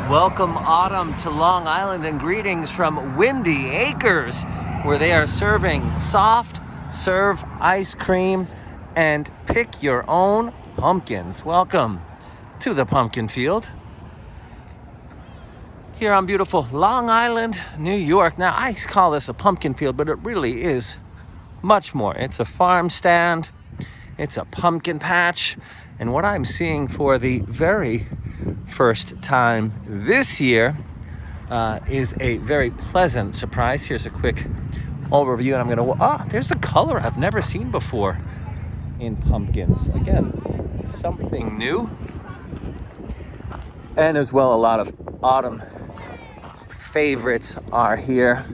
Welcome autumn to Long Island and greetings from Windy Acres, where they are serving soft serve ice cream and pick your own pumpkins. Welcome to the pumpkin field here on beautiful Long Island, New York. Now, I call this a pumpkin field, but it really is much more. It's a farm stand, it's a pumpkin patch, and what I'm seeing for the very first time this year is a very pleasant surprise. Here's a quick overview, and I'm gonna, there's a color I've never seen before in pumpkins. Again, something new. And as well, a lot of autumn favorites are here,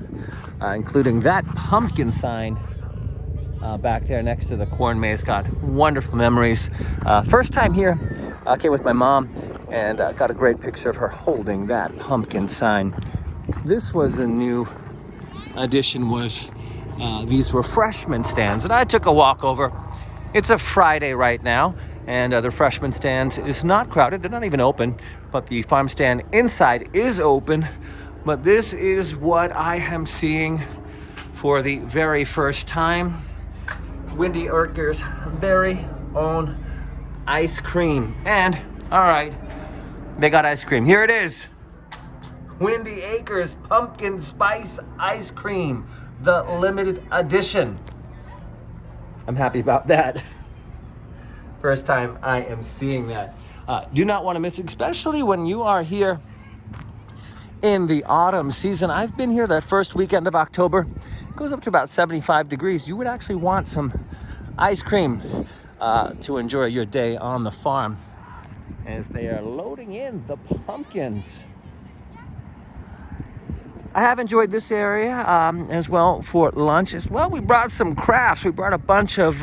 including that pumpkin sign back there next to the corn maze. Got wonderful memories. First time here, came with my mom, and got a great picture of her holding that pumpkin sign. This was a new addition, was these refreshment stands, and I took a walk over. It's a Friday right now, and the refreshment stands is not crowded. They're not even open, but the farm stand inside is open. But this is what I am seeing for the very first time. Windy Acres' very own ice cream. And, all right, they got ice cream. Here it is. Windy Acres Pumpkin Spice Ice Cream, the limited edition. I'm happy about that. First time I am seeing that. Do not want to miss it, especially when you are here in the autumn season. I've been here that first weekend of October. It goes up to about 75 degrees. You would actually want some ice cream to enjoy your day on the farm as they are loading in the pumpkins. I have enjoyed this area as well for lunch as well. We brought some crafts. We brought a bunch of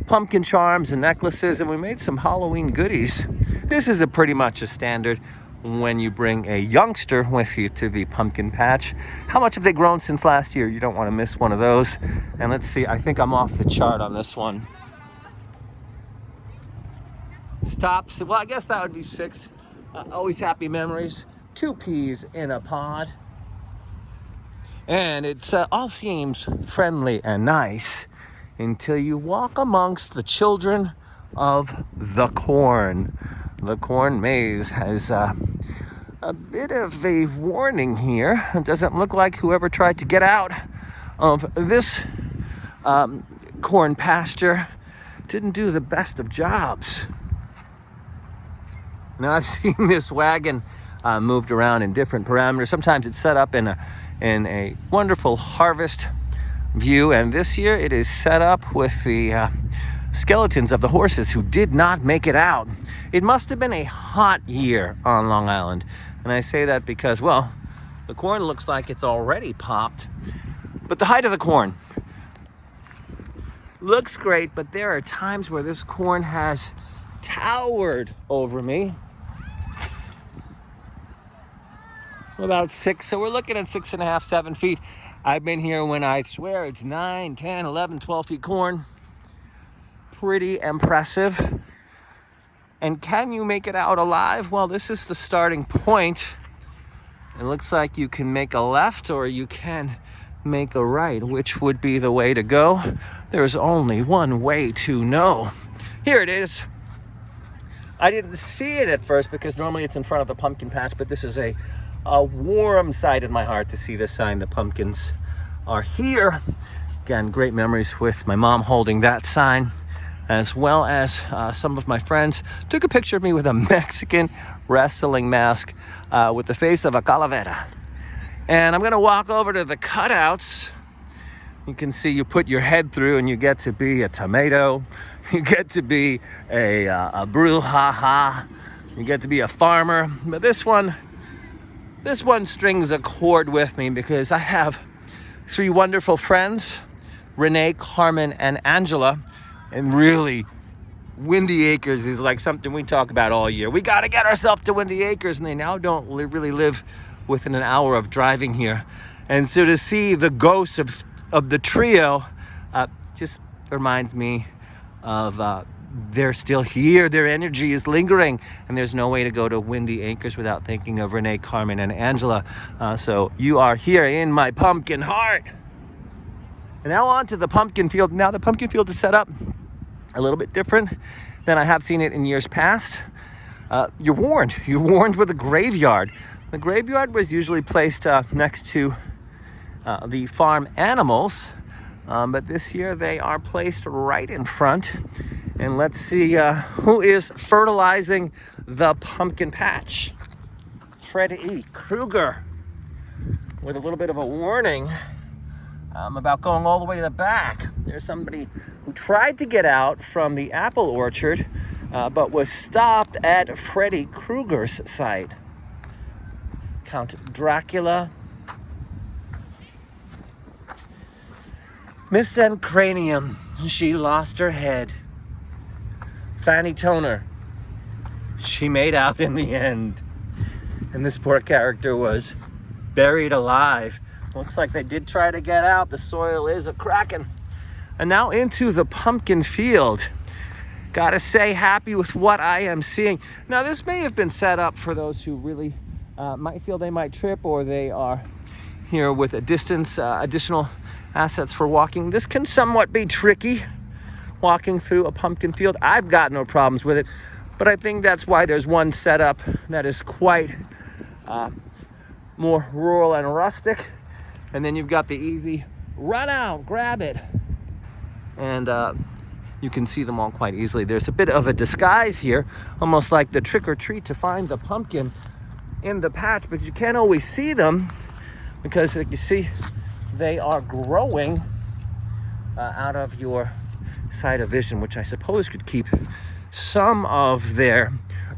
pumpkin charms and necklaces, and we made some Halloween goodies. This is pretty much a standard when you bring a youngster with you to the pumpkin patch. How much have they grown since last year? You don't want to miss one of those. And let's see, I think I'm off the chart on this one. Stops, well, I guess that would be 6. Always happy memories. 2 peas in a pod. And it's all seems friendly and nice until you walk amongst the children of the corn. The corn maze has a bit of a warning here. It doesn't look like whoever tried to get out of this corn pasture didn't do the best of jobs. Now, I've seen this wagon moved around in different parameters. Sometimes it's set up in a wonderful harvest view, and this year it is set up with the skeletons of the horses who did not make it out. It must have been a hot year on Long Island. And I say that because, well, the corn looks like it's already popped. But the height of the corn looks great, but there are times where this corn has towered over me. About 6, so we're looking at 6.5, 7 feet. I've been here when I swear it's 9, 10, 11, 12 feet corn. Pretty impressive. And can you make it out alive? Well, this is the starting point. It looks like you can make a left or you can make a right. Which would be the way to go? There's only one way to know. Here it is. I didn't see it at first because normally it's in front of the pumpkin patch, but this is a warm sight in my heart to see this sign. The pumpkins are here. Again, great memories with my mom holding that sign, as well as some of my friends took a picture of me with a Mexican wrestling mask with the face of a calavera. And I'm gonna walk over to the cutouts. You can see you put your head through and you get to be a tomato. You get to be a brouhaha. You get to be a farmer. But this one strings a chord with me because I have 3 wonderful friends, Renee, Carmen, and Angela. And really, Windy Acres is like something we talk about all year. We got to get ourselves to Windy Acres, and they now don't really live within an hour of driving here. And so to see the ghosts of the trio just reminds me of they're still here. Their energy is lingering, and there's no way to go to Windy Acres without thinking of Renee, Carmen, and Angela. So you are here in my pumpkin heart. And now on to the pumpkin field. Now the pumpkin field is set up a little bit different than I have seen it in years past. You're warned. You're warned with a graveyard. The graveyard was usually placed next to the farm animals, but this year they are placed right in front. And let's see who is fertilizing the pumpkin patch. Fred E. Kruger with a little bit of a warning about going all the way to the back. There's somebody who tried to get out from the apple orchard, but was stopped at Freddy Krueger's site. Count Dracula. Miss Cranium, she lost her head. Fanny Toner, she made out in the end. And this poor character was buried alive. Looks like they did try to get out. The soil is a-cracking. And now into the pumpkin field. Gotta say, happy with what I am seeing. Now, this may have been set up for those who really might feel they might trip, or they are here with a distance, additional assets for walking. This can somewhat be tricky, walking through a pumpkin field. I've got no problems with it, but I think that's why there's one setup that is quite more rural and rustic. And then you've got the easy run out, grab it. And you can see them all quite easily. There's a bit of a disguise here, almost like the trick or treat to find the pumpkin in the patch, but you can't always see them because, like you see, they are growing out of your side of vision, which I suppose could keep some of their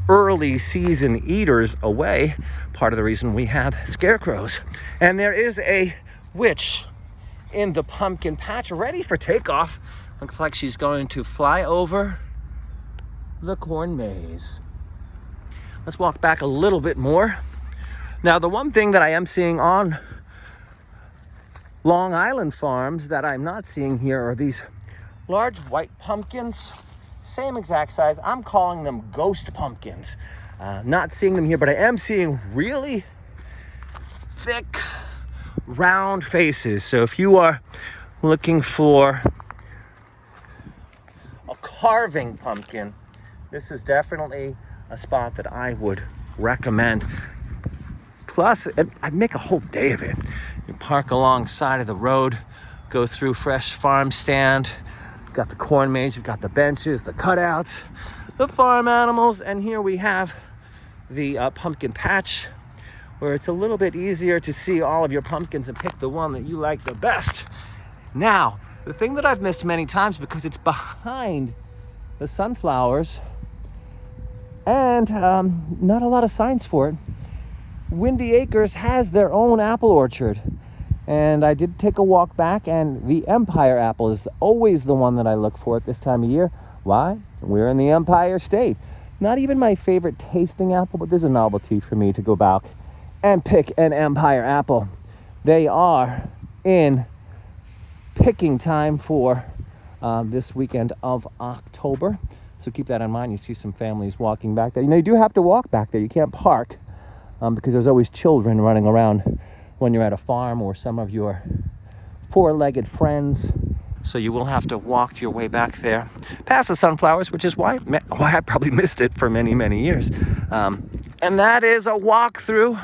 early season eaters away. Part of the reason we have scarecrows. And there is a witch in the pumpkin patch ready for takeoff. Looks like she's going to fly over the corn maze. Let's walk back a little bit more. Now, the one thing that I am seeing on Long Island farms that I'm not seeing here are these large white pumpkins, same exact size. I'm calling them ghost pumpkins. Not seeing them here, but I am seeing really thick, round faces. So if you are looking for a carving pumpkin, this is definitely a spot that I would recommend. Plus, I'd make a whole day of it. You park alongside of the road, go through Fresh Farm Stand. You've got the corn maze, you've got the benches, the cutouts, the farm animals, and here we have the pumpkin patch, where it's a little bit easier to see all of your pumpkins and pick the one that you like the best. Now, the thing that I've missed many times, because it's behind the sunflowers and not a lot of signs for it, Windy Acres has their own apple orchard. And I did take a walk back, and the Empire apple is always the one that I look for at this time of year. Why? We're in the Empire State. Not even my favorite tasting apple, but there's a novelty for me to go back and pick an Empire apple. They are in picking time for this weekend of October. So keep that in mind. You see some families walking back there. You know, you do have to walk back there. You can't park because there's always children running around when you're at a farm, or some of your four-legged friends. So you will have to walk your way back there past the sunflowers, which is why I probably missed it for many, many years. And that is a walk through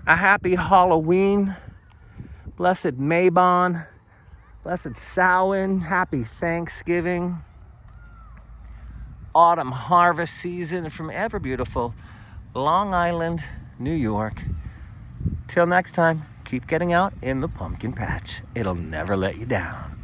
a happy Halloween, blessed Mabon, blessed Samhain, happy Thanksgiving, autumn harvest season from ever beautiful Long Island, New York. Till next time, keep getting out in the pumpkin patch. It'll never let you down.